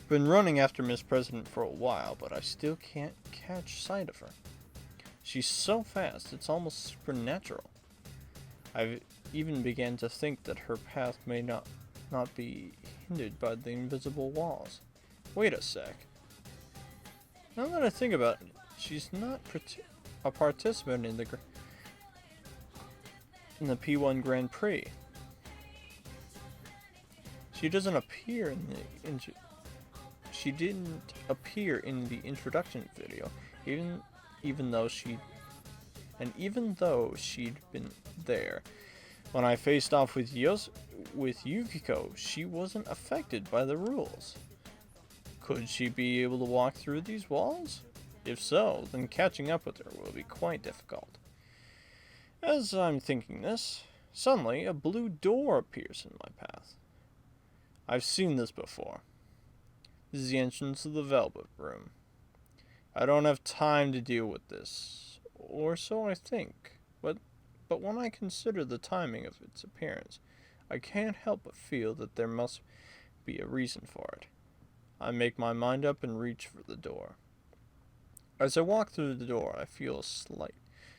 been running after Miss President for a while, but I still can't catch sight of her. She's so fast, it's almost supernatural. I've even began to think that her path may not be hindered by the invisible walls. Wait a sec. Now that I think about it, she's not a participant in the P1 Grand Prix. She doesn't appear she didn't appear in the introduction video, even though she'd been there. When I faced off with Yukiko, she wasn't affected by the rules. Could she be able to walk through these walls? If so, then catching up with her will be quite difficult. As I'm thinking this, suddenly a blue door appears in my path. I've seen this before. This is the entrance of the Velvet Room. I don't have time to deal with this, or so I think, but when I consider the timing of its appearance, I can't help but feel that there must be a reason for it. I make my mind up and reach for the door. As I walk through the door, I feel a slight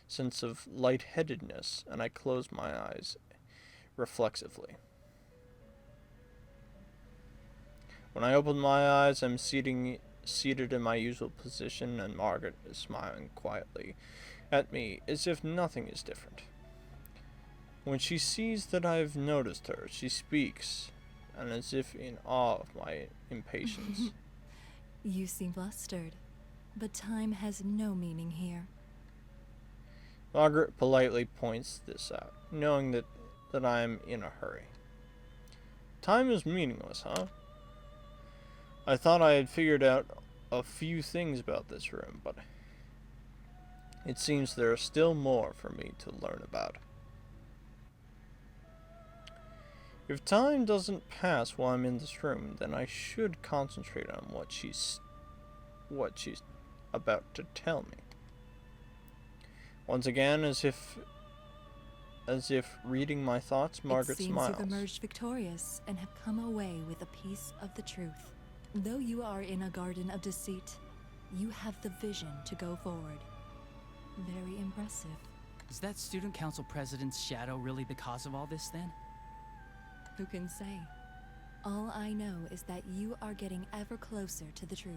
sense of lightheadedness, and I close my eyes reflexively. When I open my eyes, I'm seated in my usual position, and Margaret is smiling quietly at me as if nothing is different. When she sees that I've noticed her, she speaks, and as if in awe of my impatience. You seem flustered, but time has no meaning here. Margaret politely points this out, knowing that I'm in a hurry. Time is meaningless, huh? I thought I had figured out a few things about this room, but it seems there are still more for me to learn about. If time doesn't pass while I'm in this room, then I should concentrate on what she's about to tell me. Once again, as if reading my thoughts, Margaret smiles. It seems you've emerged victorious and have come away with a piece of the truth. Though you are in a garden of deceit, you have the vision to go forward. Very impressive. Is that student council president's shadow really the cause of all this, then? Who can say? All I know is that you are getting ever closer to the truth.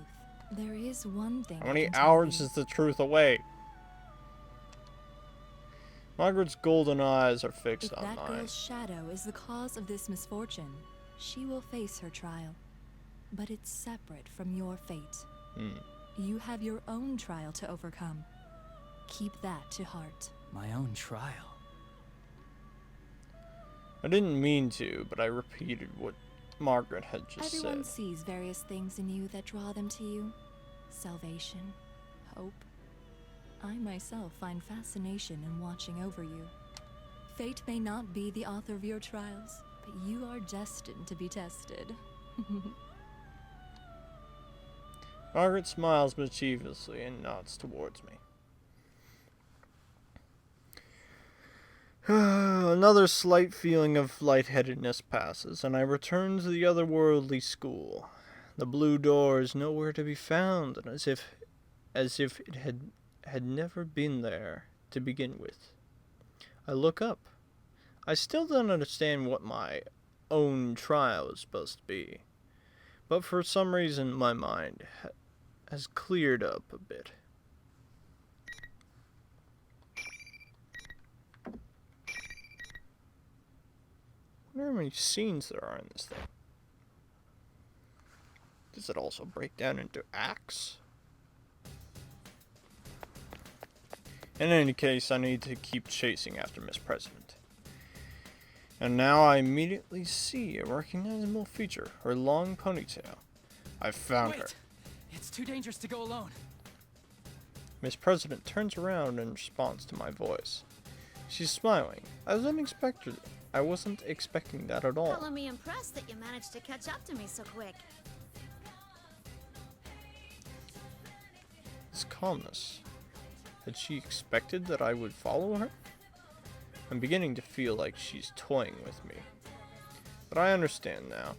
There is one thing. How many hours is the truth away? Margaret's golden eyes are fixed on mine. If that girl's shadow is the cause of this misfortune, she will face her trial. But it's separate from your fate. You have your own trial to overcome. Keep that to heart. My own trial? I didn't mean to, but I repeated what Margaret had just said. Everyone sees various things in you that draw them to you. Salvation, hope. I myself find fascination in watching over you. Fate may not be the author of your trials, but you are destined to be tested. Margaret smiles mischievously and nods towards me. Another slight feeling of lightheadedness passes, and I return to the otherworldly school. The blue door is nowhere to be found, and as if it had never been there to begin with. I look up. I still don't understand what my own trial is supposed to be, but for some reason my mind has cleared up a bit. I wonder how many scenes there are in this thing. Does it also break down into acts? In any case, I need to keep chasing after Miss President. And now I immediately see a recognizable feature, her long ponytail. I've found her. It's too dangerous to go alone. Miss President turns around in response to my voice. She's smiling. I wasn't expecting that at all. Calling me impressed that you managed to catch up to me so quick. This calmness. Had she expected that I would follow her? I'm beginning to feel like she's toying with me. But I understand now.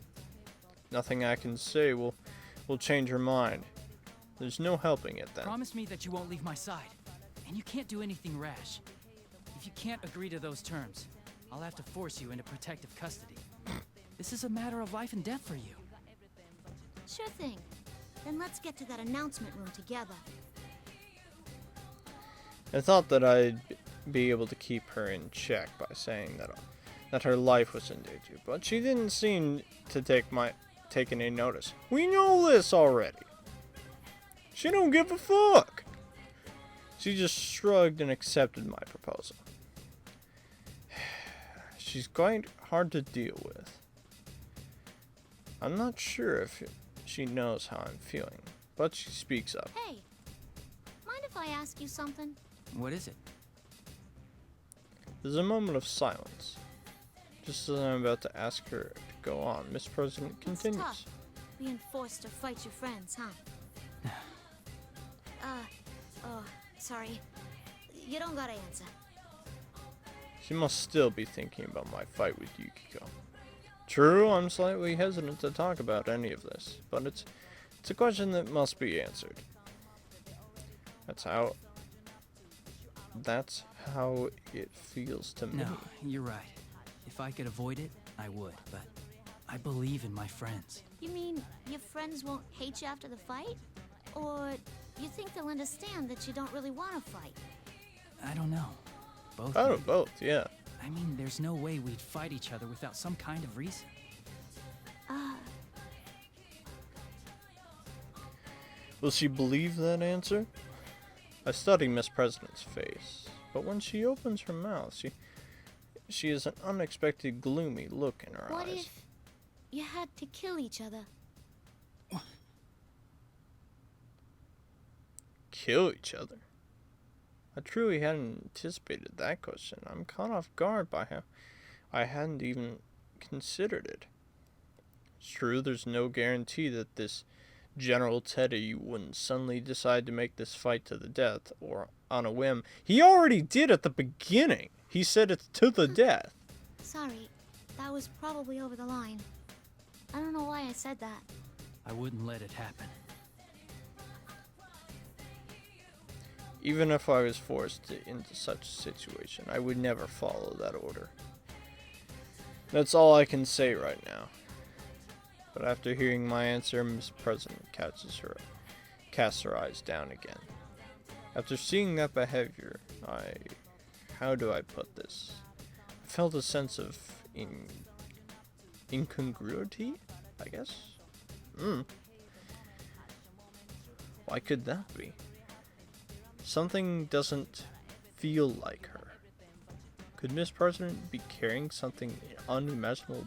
Nothing I can say will will change her mind. There's no helping it then. Promise me that you won't leave my side. And you can't do anything rash. If you can't agree to those terms, I'll have to force you into protective custody. This is a matter of life and death for you. Sure thing. Then let's get to that announcement room together. I thought that I'd be able to keep her in check by saying that her life was in danger, but she didn't seem to take any notice. We know this already. She don't give a fuck. She just shrugged and accepted my proposal. She's quite hard to deal with. I'm not sure if she knows how I'm feeling, but she speaks up. Hey, mind if I ask you something? What is it? There's a moment of silence. Just as I'm about to ask her to go on, Miss President continues. It's tough, being forced to fight your friends, huh? Oh, sorry. You don't gotta answer. She must still be thinking about my fight with Yukiko. True, I'm slightly hesitant to talk about any of this, but it's a question that must be answered. That's how it feels to me. No, you're right. If I could avoid it, I would, but I believe in my friends. You mean your friends won't hate you after the fight? Or you think they'll understand that you don't really want to fight? I don't know. Both. Oh, maybe. both, yeah. I mean, there's no way we'd fight each other without some kind of reason. Will she believe that answer? I study Miss President's face, but when she opens her mouth, she has an unexpected gloomy look in her What eyes. if you had to kill each other? Kill each other? I truly hadn't anticipated that question. I'm caught off guard by how I hadn't even considered it. It's true, there's no guarantee that this General Teddy wouldn't suddenly decide to make this fight to the death, or on a whim. He already did at the beginning. He said it's to the death. Sorry, that was probably over the line. I don't know why I said that. I wouldn't let it happen. Even if I was forced into such a situation, I would never follow that order. That's all I can say right now. But after hearing my answer, Miss President casts her eyes down again. After seeing that behavior, how do I put this? I felt a sense of incongruity, I guess? Why could that be? Something doesn't feel like her. Could Miss President be carrying something unimaginable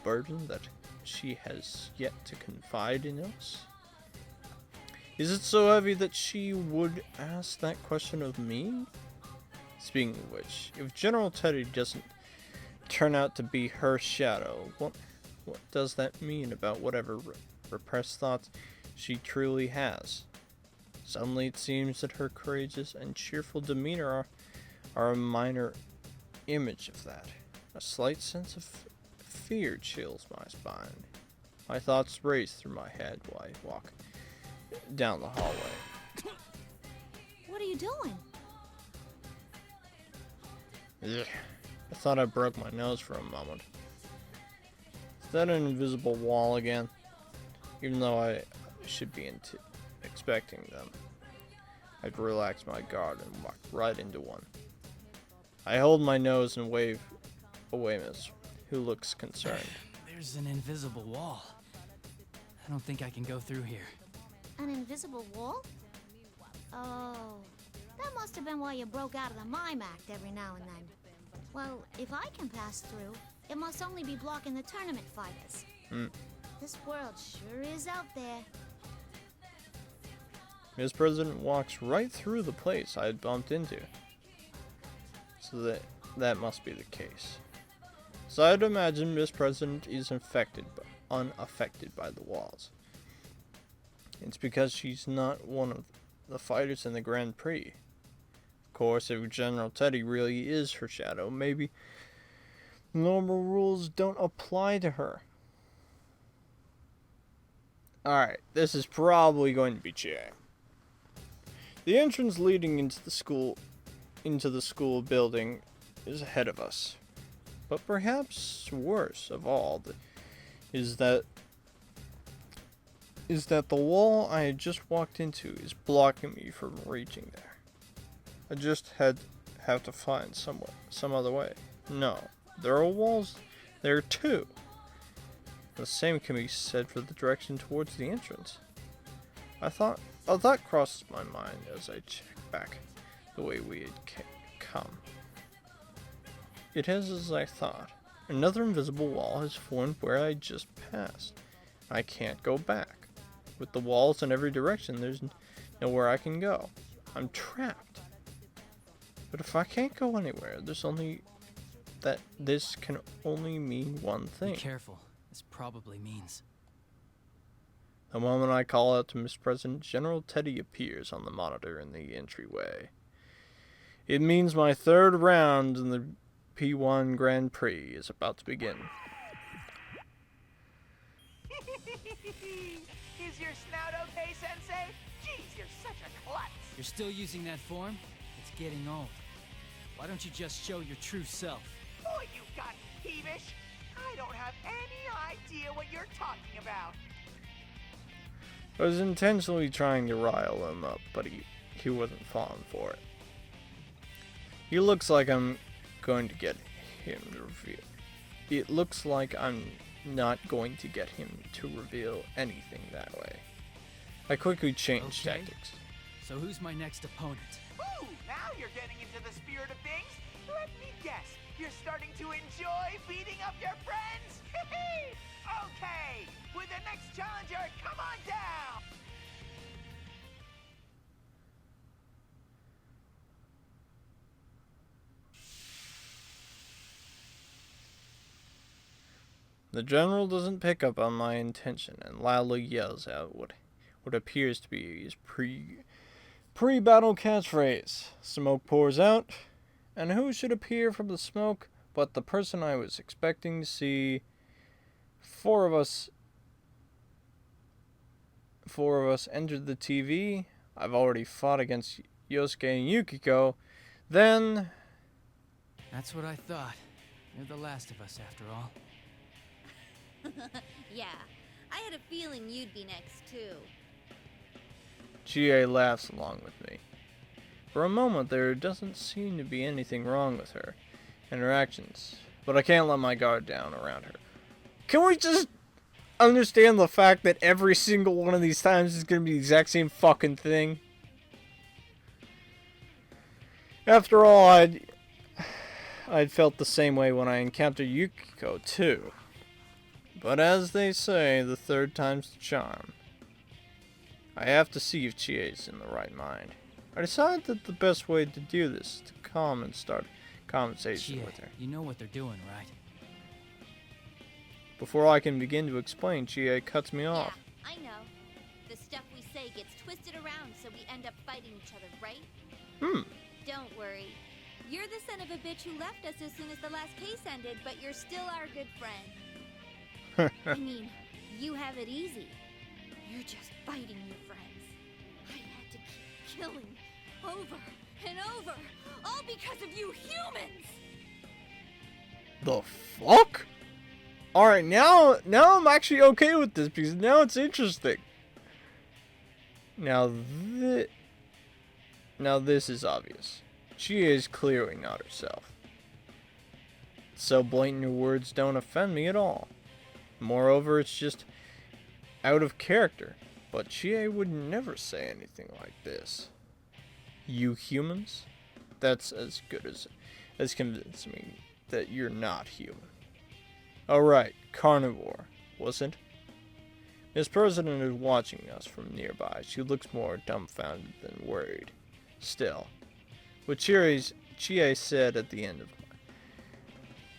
burden that she has yet to confide in us? Is it so heavy that she would ask that question of me? Speaking of which, if General Teddy doesn't turn out to be her shadow, what does that mean about whatever repressed thoughts she truly has? Suddenly it seems that her courageous and cheerful demeanor are a minor image of that. A slight sense of fear chills my spine. My thoughts race through my head while I walk down the hallway. What are you doing? Ugh. I thought I broke my nose for a moment. Is that an invisible wall again? Even though I should be expecting them, I'd relax my guard and walk right into one. I hold my nose and wave away Miss, who looks concerned. There's an invisible wall. I don't think I can go through here. An invisible wall? Oh, that must have been why you broke out of the mime act every now and then. Well, if I can pass through, it must only be blocking the tournament fighters. This world sure is out there. Miss President walks right through the place I had bumped into. So that must be the case. So I'd imagine Miss President is unaffected by the walls. It's because she's not one of the fighters in the Grand Prix. Of course, if General Teddy really is her shadow, maybe normal rules don't apply to her. Alright, this is probably going to be Chie. The entrance leading into the school building is ahead of us. But perhaps worse of all is that the wall I had just walked into is blocking me from reaching there. I just have to find some other way. No, there are walls there too. The same can be said for the direction towards the entrance. A thought crosses my mind as I check back the way we had come. It has as I thought. Another invisible wall has formed where I just passed. I can't go back. With the walls in every direction, there's nowhere I can go. I'm trapped. But if I can't go anywhere, this can only mean one thing. Be careful. This probably means... The moment I call out to Miss President, General Teddy appears on the monitor in the entryway. It means my third round in the P1 Grand Prix is about to begin. Is your snout okay, Sensei? Jeez, you're such a klutz. You're still using that form? It's getting old. Why don't you just show your true self? Boy, you got peevish. I don't have any idea what you're talking about. I was intentionally trying to rile him up, but he wasn't falling for it. He looks like I'm going to get him to reveal. It looks like I'm not going to get him to reveal anything that way. I quickly changed tactics. So who's my next opponent? Ooh, now you're getting into the spirit of things. Let me guess, you're starting to enjoy beating up your friends? Okay, with the next challenger, come on down! The general doesn't pick up on my intention and loudly yells out what appears to be his pre-battle catchphrase. Smoke pours out, and who should appear from the smoke but the person I was expecting to see? Four of us entered the TV. I've already fought against Yosuke and Yukiko. Then... That's what I thought. You're the last of us, after all. Yeah, I had a feeling you'd be next, too. Chie laughs along with me. For a moment, there doesn't seem to be anything wrong with her and her actions, but I can't let my guard down around her. Can we just understand the fact that every single one of these times is going to be the exact same fucking thing? After all, I'd felt the same way when I encountered Yukiko, too. But as they say, the third time's the charm. I have to see if Chie's in the right mind. I decided that the best way to do this is to calm and start a conversation Chie, with her. you know what they're doing, right? Before I can begin to explain, Chie cuts me off. Yeah, I know. The stuff we say gets twisted around so we end up fighting each other, right? Don't worry. You're the son of a bitch who left us as soon as the last case ended, but you're still our good friend. I mean, you have it easy. You're just fighting your friends. I had to keep killing over and over, all because of you humans! The fuck? Alright, now I'm actually okay with this because now it's interesting. Now this is obvious. She is clearly not herself. So blatant her words don't offend me at all. Moreover, it's just out of character. But Chie would never say anything like this. You humans? That's as good as convincing me that you're not human. Alright, carnivore, wasn't? Miss President is watching us from nearby. She looks more dumbfounded than worried. Still, what Chie said at the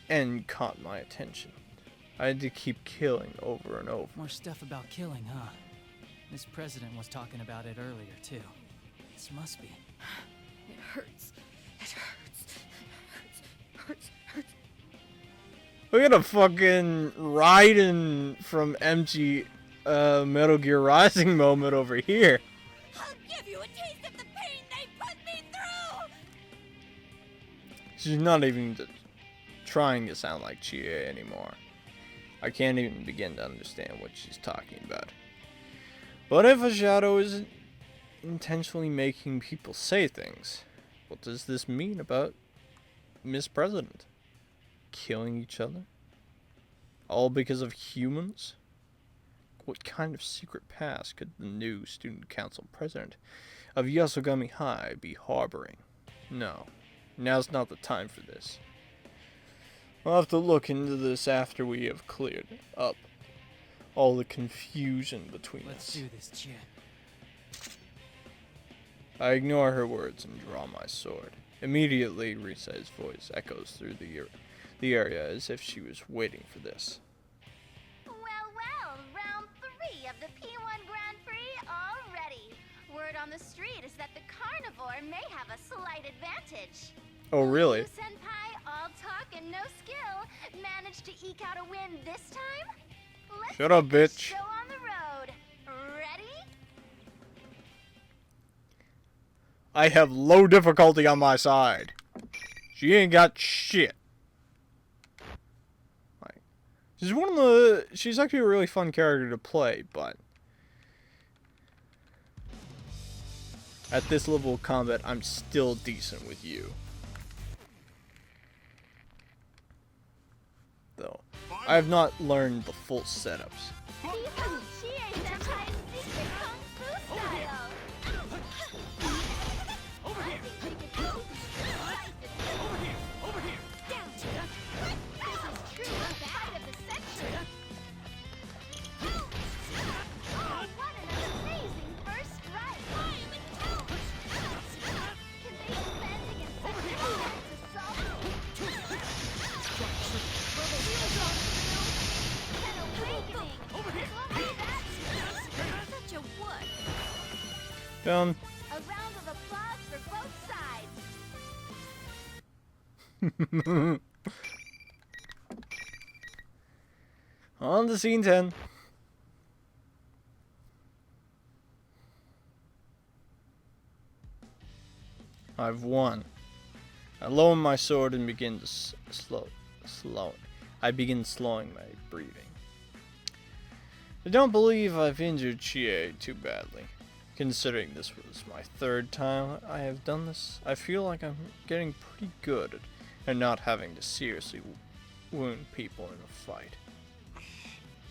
end caught my attention. I had to keep killing over and over. More stuff about killing, huh? Miss President was talking about it earlier, too. This must be. It hurts. It hurts. It hurts. Look at a fucking Raiden from MG Metal Gear Rising moment over here. I'll give you a taste of the pain they put me through! She's not even trying to sound like Chie anymore. I can't even begin to understand what she's talking about. But if a shadow is intentionally making people say things, what does this mean about Miss President? Killing each other? All because of humans? What kind of secret past could the new student council president of Yasogami High be harboring? No, now's not the time for this. I'll have to look into this after we have cleared up all the confusion between Let's us. do this, Chie. I ignore her words and draw my sword. Immediately, Risa's voice echoes through the area as if she was waiting for this. Well, round 3 of the P1 Grand Prix already. Word on the street is that the carnivore may have a slight advantage. Oh, really? You, Senpai, all talk and no skill, managed to eke out a win this time? Let's Shut up, get this bitch. show on the road. Ready? I have low difficulty on my side. She ain't got shit. Like, she's actually a really fun character to play, but at this level of combat, I'm still decent with you. Though, I have not learned the full setups. Behold Chie Senpai's secret kung fu style. Over here! Over here! Down, Chie. This is true pride of the section. Oh, what an amazing first strike! Can they defend against such intense assault? Will they feel an awakening? Over here! What was that? Such a wood. Done. A round of applause for both sides. On to scene 10. I've won. I lower my sword and begin to I begin slowing my breathing. I don't believe I've injured Chie too badly. Considering this was my 3rd time I have done this, I feel like I'm getting pretty good at not having to seriously wound people in a fight.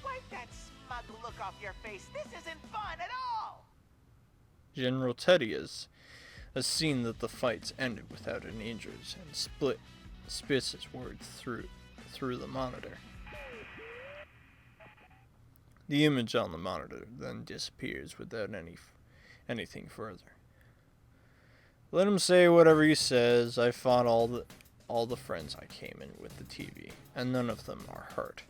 Wipe that smug look off your face. This isn't fun at all! General Teddy has seen that the fights ended without any injuries and spits his words through the monitor. The image on the monitor then disappears without anything further. Let him say whatever he says. I fought all the friends I came in with the TV, and none of them are hurt.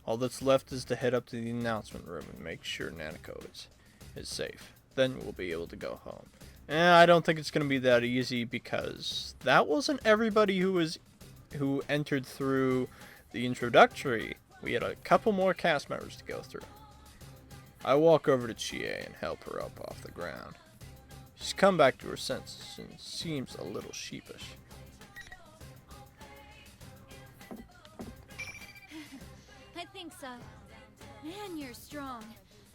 All that's left is to head up to the announcement room and make sure Nanako is safe. Then we'll be able to go home. I don't think it's going to be that easy because that wasn't everybody who entered through the introductory. We had a couple more cast members to go through. I walk over to Chie and help her up off the ground. She's come back to her senses and seems a little sheepish. I think so. Man, you're strong.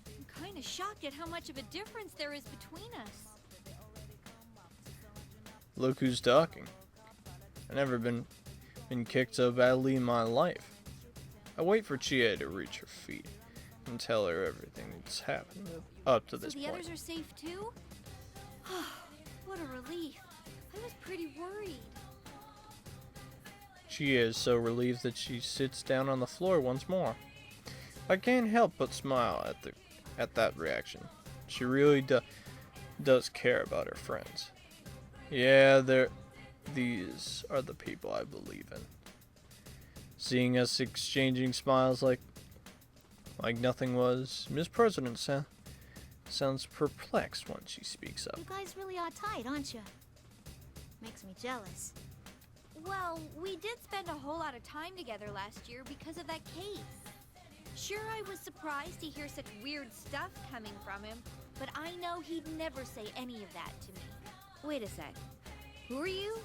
I'm kind of shocked at how much of a difference there is between us. Look who's talking. I've never been kicked so badly in my life. I wait for Chie to reach her feet and tell her everything that's happened up to this So the point. others are safe too? What a relief. I was pretty worried. She is so relieved that she sits down on the floor once more. I can't help but smile at that reaction. She really does care about her friends. Yeah, these are the people I believe in. Seeing us exchanging smiles like nothing was, Miss President sounds perplexed when she speaks up. You guys really are tight, aren't you? Makes me jealous. Well, we did spend a whole lot of time together last year because of that case. Sure, I was surprised to hear such weird stuff coming from him, but I know he'd never say any of that to me. Wait a sec. Who are you?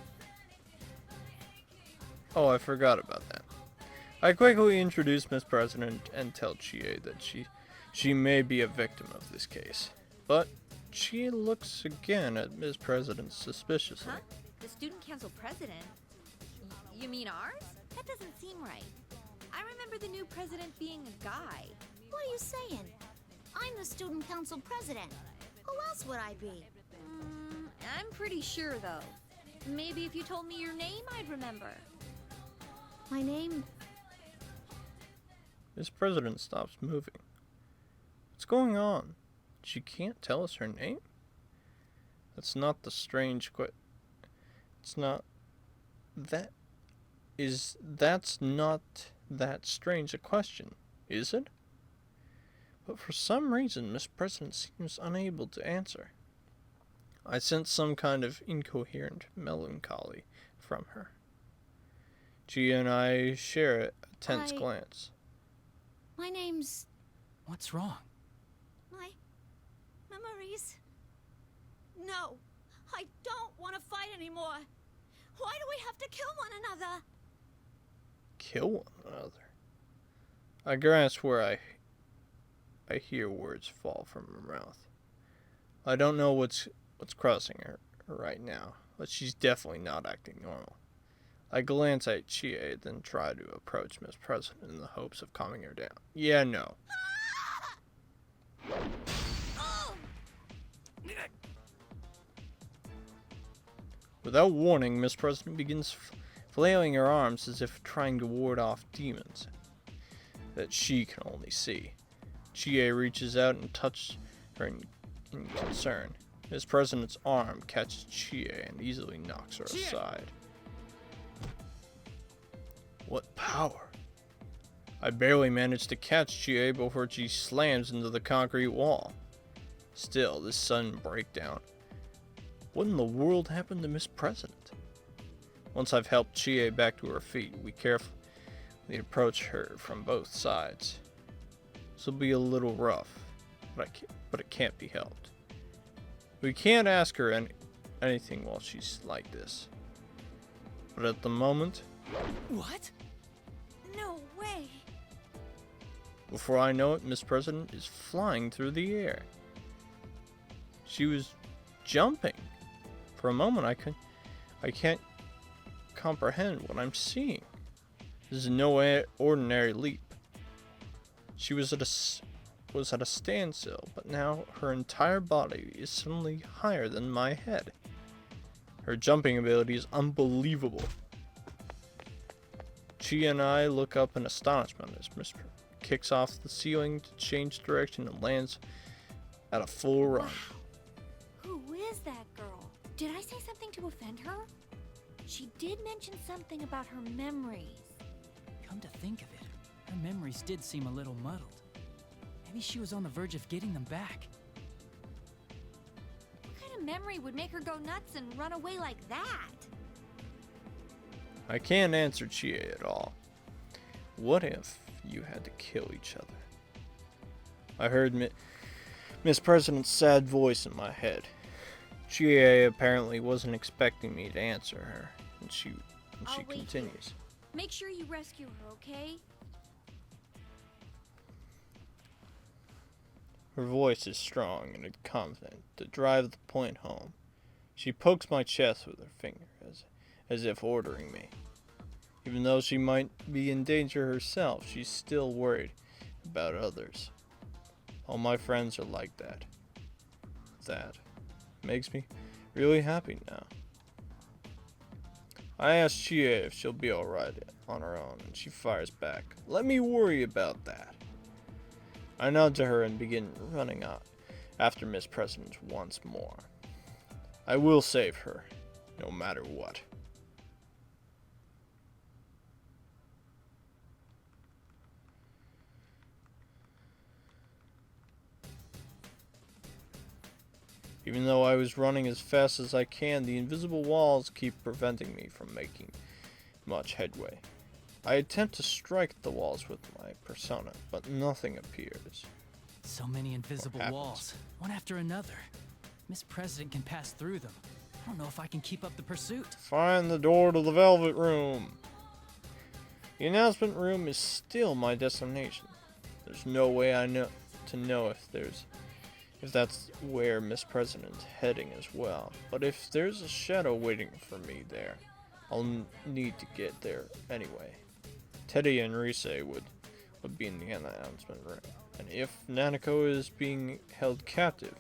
Oh, I forgot about that. I quickly introduce Miss President and tell Chie that she may be a victim of this case. But Chie looks again at Miss President suspiciously. Huh? The student council president? You mean ours? That doesn't seem right. I remember the new president being a guy. What are you saying? I'm the student council president. Who else would I be? I'm pretty sure, though. Maybe if you told me your name, I'd remember. My name... Miss President stops moving. What's going on? She can't tell us her name? That's not the strange It's not... That's not that strange a question, is it? But for some reason, Miss President seems unable to answer. I sense some kind of incoherent melancholy from her. Chie and I share a tense glance. My name's... What's wrong? My memories. No, I don't want to fight anymore. Why do we have to kill one another? Kill one another? I grasp where I hear words fall from her mouth. I don't know what's crossing her right now, but she's definitely not acting normal. I glance at Chie, then try to approach Miss President in the hopes of calming her down. Yeah, no. Without warning, Miss President begins flailing her arms as if trying to ward off demons that she can only see. Chie reaches out and touches her in concern. Miss President's arm catches Chie and easily knocks her aside. What power! I barely manage to catch Chie before she slams into the concrete wall. Still, this sudden breakdown. What in the world happened to Miss President? Once I've helped Chie back to her feet, we carefully approach her from both sides. This will be a little rough, but it can't be helped. We can't ask her anything while she's like this. But at the moment... What? No way. Before I know it, Miss President is flying through the air. She was jumping. For a moment, I can't comprehend what I'm seeing. This is no ordinary leap. She was at a standstill, but now her entire body is suddenly higher than my head. Her jumping ability is unbelievable. Chie and I look up in astonishment as Miss kicks off the ceiling to change direction and lands at a full run. Wow. Who is that girl? Did I say something to offend her? She did mention something about her memories. Come to think of it, her memories did seem a little muddled. Maybe she was on the verge of getting them back. What kind of memory would make her go nuts and run away like that? I can't answer Chie at all. What if you had to kill each other? I heard Miss President's sad voice in my head. Chie apparently wasn't expecting me to answer her, and she continues. Make sure you rescue her, okay? Her voice is strong and confident to drive the point home. She pokes my chest with her finger as if ordering me. Even though she might be in danger herself, she's still worried about others. All my friends are like that. That makes me really happy now. I ask Chie if she'll be alright on her own, and she fires back. Let me worry about that. I nod to her and begin running out after Miss President once more. I will save her, no matter what. Even though I was running as fast as I can, the invisible walls keep preventing me from making much headway. I attempt to strike the walls with my persona, but nothing appears. So many invisible happens? walls, one after another. Miss President can pass through them. I don't know if I can keep up the pursuit. Find the door to the Velvet Room. The announcement room is still my destination. There's no way I know if that's where Miss President's heading as well. But if there's a shadow waiting for me there, I'll need to get there anyway. Teddy and Rise would be in the announcement room. And if Nanako is being held captive,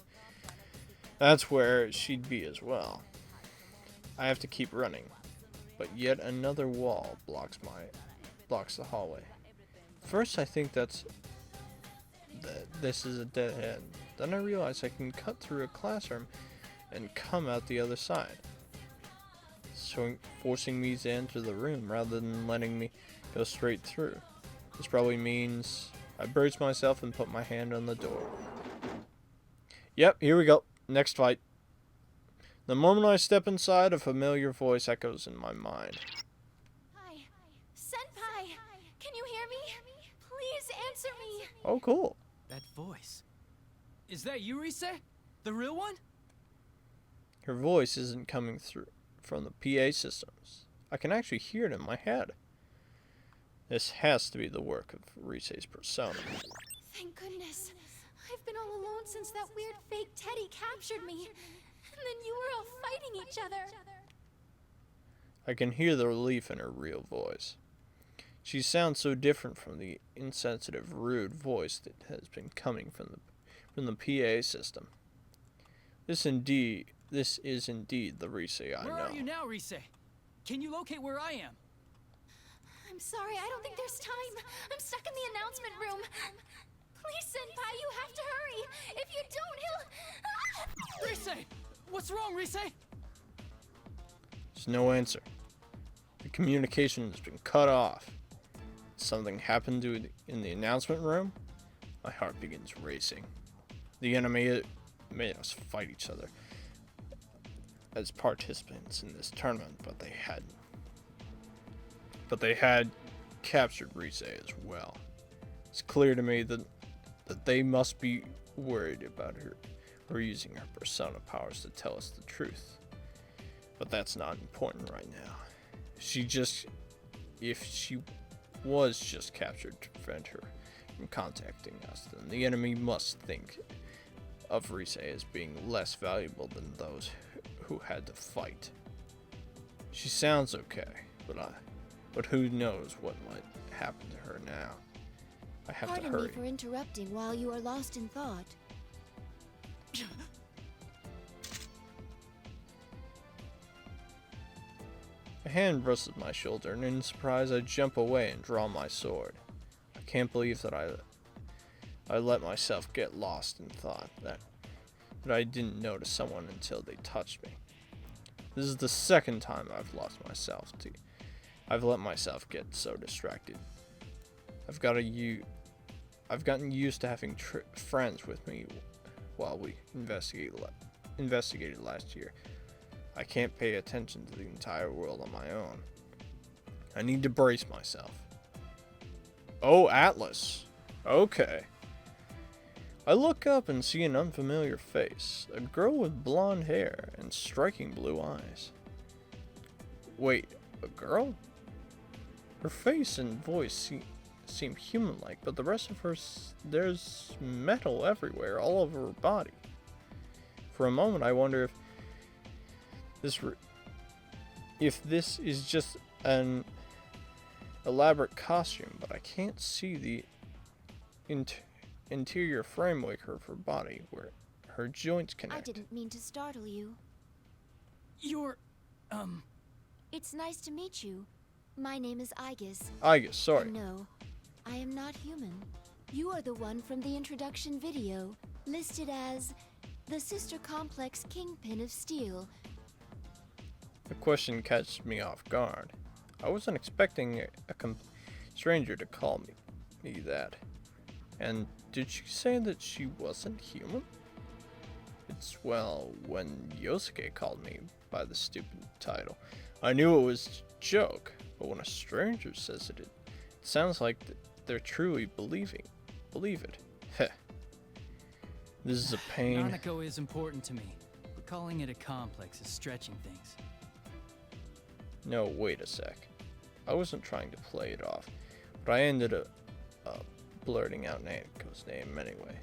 that's where she'd be as well. I have to keep running, but yet another wall blocks the hallway. First I think that this is a dead end. Then I realize I can cut through a classroom and come out the other side, so forcing me to enter the room rather than letting me go straight through. This probably means I brace myself and put my hand on the door. Yep, here we go. Next fight. The moment I step inside, a familiar voice echoes in my mind. Hi. Senpai! Can you hear me? Please answer me! Oh, cool. That voice. Is that you, Rise? The real one? Her voice isn't coming through from the PA systems. I can actually hear it in my head. This has to be the work of Rise's persona. Thank goodness. I've been all alone since that weird fake Teddy captured me. And then you were all fighting each other. I can hear the relief in her real voice. She sounds so different from the insensitive, rude voice that has been coming from the PA system. This is indeed the Rise I know. Where are you now, Rise? Can you locate where I am? I'm sorry, I don't think there's time. I'm stuck in the announcement room. Please, Senpai, you have to hurry. If you don't, he'll... Rise! What's wrong, Rise? There's no answer. The communication has been cut off. Something happened in the announcement room? My heart begins racing. The enemy made us fight each other as participants in this tournament, but they had captured Rise as well. It's clear to me that they must be worried about her using her persona powers to tell us the truth. But that's not important right now. If she was just captured to prevent her from contacting us, then the enemy must think of Rise as being less valuable than those who had to fight. She sounds okay, but who knows what might happen to her now. I have to hurry. Pardon me for interrupting while you are lost in thought. A hand brushes my shoulder, and in surprise I jump away and draw my sword. I can't believe that I let myself get lost in thought, that I didn't notice someone until they touched me. This is the second time I've let myself get so distracted. I've gotten used to having friends with me while we investigated last year. I can't pay attention to the entire world on my own. I need to brace myself. Oh, Atlas. Okay. I look up and see an unfamiliar face. A girl with blonde hair and striking blue eyes. Wait, a girl? Her face and voice seem human-like, but the rest of her, there's metal everywhere, all over her body. For a moment, I wonder if this is just an elaborate costume, but I can't see the interior framework of her body where her joints connect. I didn't mean to startle you. You're, It's nice to meet you. My name is Aegis. Aegis, sorry. And no, I am not human. You are the one from the introduction video, listed as the sister complex Kingpin of Steel. The question catches me off guard. I wasn't expecting a stranger to call me that. And did she say that she wasn't human? It's, well, when Yosuke called me by the stupid title, I knew it was joke, but when a stranger says it, it sounds like they're truly believe it. Heh. This is a pain. Nanako is important to me, but calling it a complex is stretching things. No, wait a sec. I wasn't trying to play it off, but I ended up blurting out Nako's name anyway.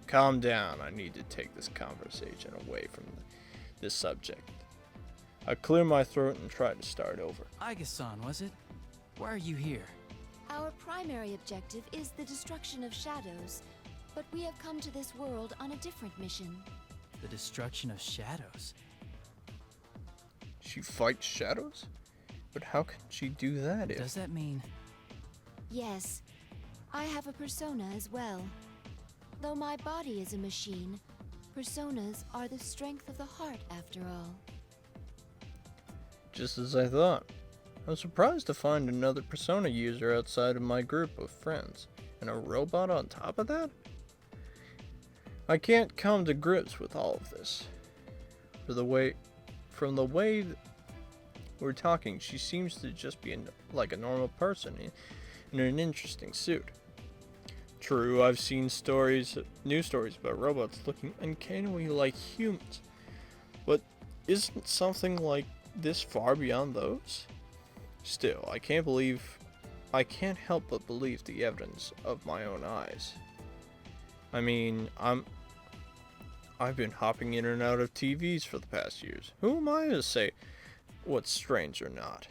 Calm down, I need to take this conversation away from this subject. I clear my throat and try to start over. Aiga-san, was it? Why are you here? Our primary objective is the destruction of shadows, but we have come to this world on a different mission. The destruction of shadows? She fights shadows? But how can she do that if... Does that mean... Yes, I have a persona as well. Though my body is a machine, personas are the strength of the heart after all. Just as I thought. I'm surprised to find another Persona user outside of my group of friends, and a robot on top of that? I can't come to grips with all of this. From the way we're talking, she seems to just be like a normal person in an interesting suit. True, I've seen news stories about robots looking uncannily like humans, but isn't something like this far beyond those? Still, I can't help but believe the evidence of my own eyes. I mean, I've been hopping in and out of TVs for the past years. Who am I to say what's strange or not?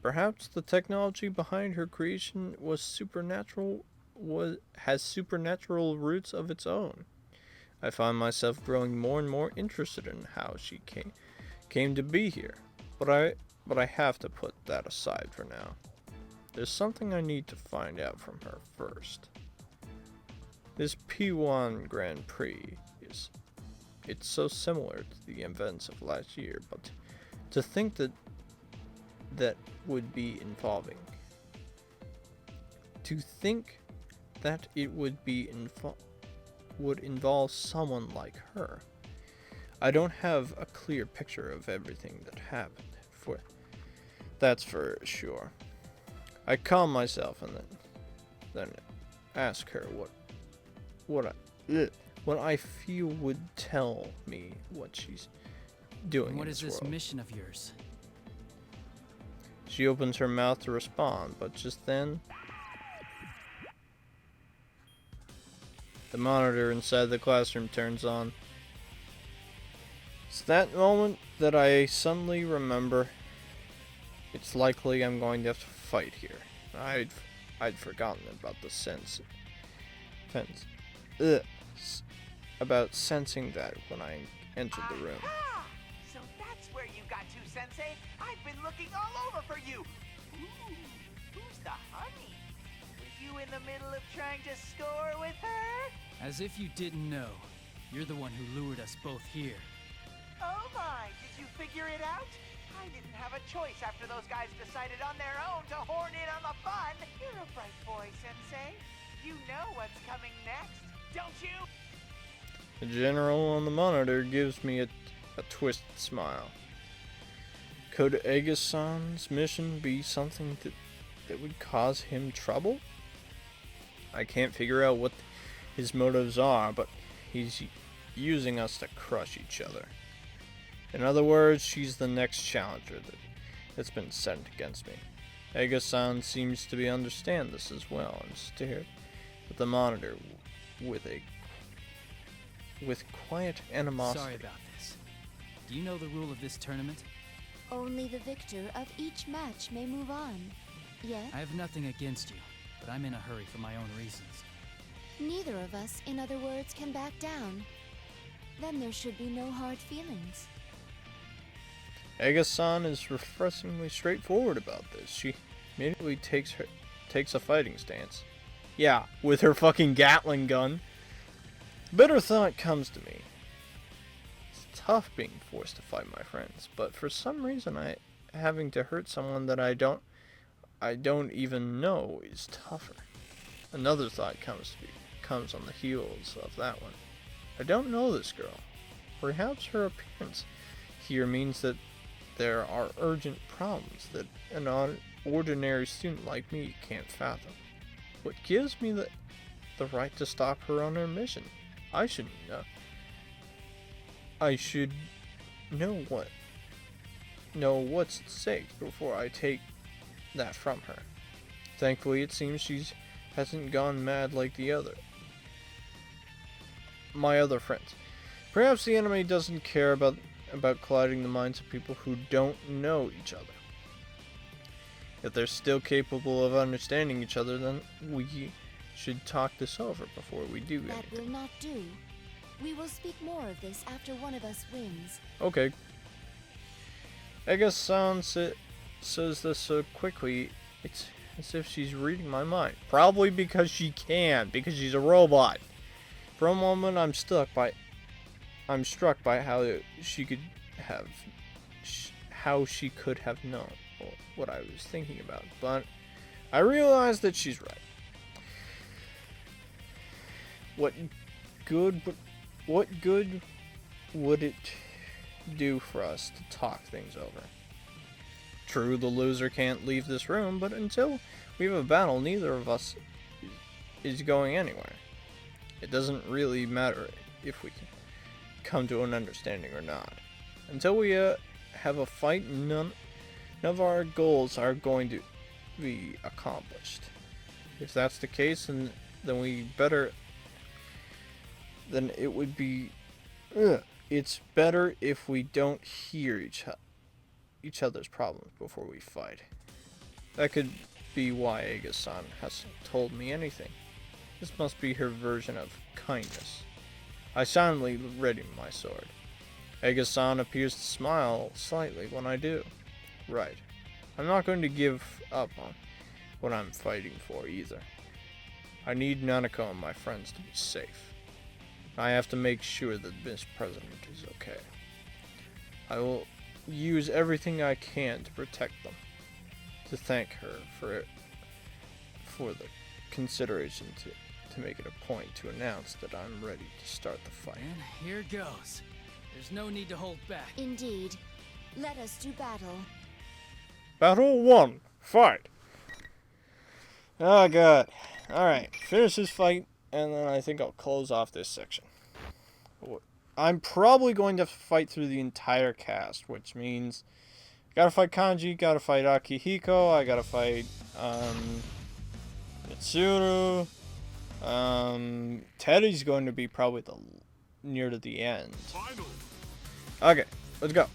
Perhaps the technology behind her creation has supernatural roots of its own. I find myself growing more and more interested in how she came to be here. But I have to put that aside for now. There's something I need to find out from her first. This P1 Grand Prix it's so similar to the events of last year, but to think that would be involving. To think that it would involve someone like her. I don't have a clear picture of everything that happened. That's for sure. I calm myself and then ask her what I feel would tell me what she's doing. What in is this this world. mission of yours? She opens her mouth to respond, but just then, the monitor inside the classroom turns on. It's that moment that I suddenly remember it's likely I'm going to have to fight here. I'd forgotten about the about sensing that when I entered the room. Aha! So that's where you got to, Sensei. I've been looking all over for you. Ooh, who's the honey? Were you in the middle of trying to score with her? As if you didn't know. You're the one who lured us both here. Oh my, did you figure it out? I didn't have a choice after those guys decided on their own to horn in on the fun. You're a bright boy, Sensei. You know what's coming next, don't you? The general on the monitor gives me a twisted smile. Could Aiga-san's mission be something that would cause him trouble? I can't figure out what his motives are, but he's using us to crush each other. In other words, she's the next challenger that's been sent against me. Aiga-san seems to understand this as well and stared at the monitor with quiet animosity. Sorry about this. Do you know the rule of this tournament? Only the victor of each match may move on. Yes? I have nothing against you, but I'm in a hurry for my own reasons. Neither of us, in other words, can back down. Then there should be no hard feelings. Aiga-san is refreshingly straightforward about this. She immediately takes a fighting stance. Yeah, with her fucking Gatling gun. Bitter thought comes to me. It's tough being forced to fight my friends, but for some reason having to hurt someone that I don't even know is tougher. Another thought comes on the heels of that one. I don't know this girl. Perhaps her appearance here means that there are urgent problems that an ordinary student like me can't fathom. What gives me the right to stop her on her mission? I should know. I should know what's at stake before I take that from her. Thankfully, it seems she hasn't gone mad like my other friends. Perhaps the anime doesn't care about colliding the minds of people who don't know each other. If they're still capable of understanding each other, then we should talk this over before we do anything. That will not do. We will speak more of this after one of us wins. Okay. Ega-san says this so quickly, it's as if she's reading my mind. Probably because she can, because she's a robot. For a moment, I'm struck by how she could have known what I was thinking about. But I realized that she's right. What good would it do for us to talk things over? True, the loser can't leave this room, but until we have a battle, neither of us is going anywhere. It doesn't really matter if we can come to an understanding or not. Until we have a fight, none of our goals are going to be accomplished. If that's the case, then it would be. It's better if we don't hear each other's problems before we fight. That could be why Ega-san hasn't told me anything. This must be her version of kindness. I silently ready my sword. Ega-san appears to smile slightly when I do. Right. I'm not going to give up on what I'm fighting for either. I need Nanako and my friends to be safe. I have to make sure that Miss President is okay. I will use everything I can to protect them. To thank her for the consideration to make it a point to announce that I'm ready to start the fight. And here goes. There's no need to hold back. Indeed. Let us do battle. Battle 1. Fight! Oh god. Alright, finish this fight, and then I think I'll close off this section. I'm probably going to fight through the entire cast, which means gotta fight Kanji, gotta fight Akihiko, I gotta fight Mitsuru. Teddy's going to be probably near to the end. Okay, let's go.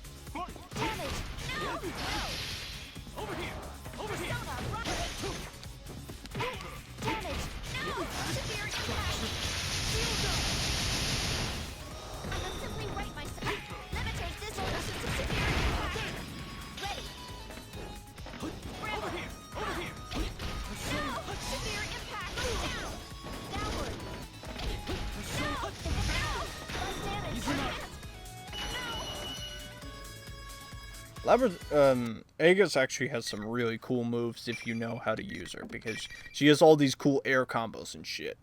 Aegis actually has some really cool moves if you know how to use her, because she has all these cool air combos and shit.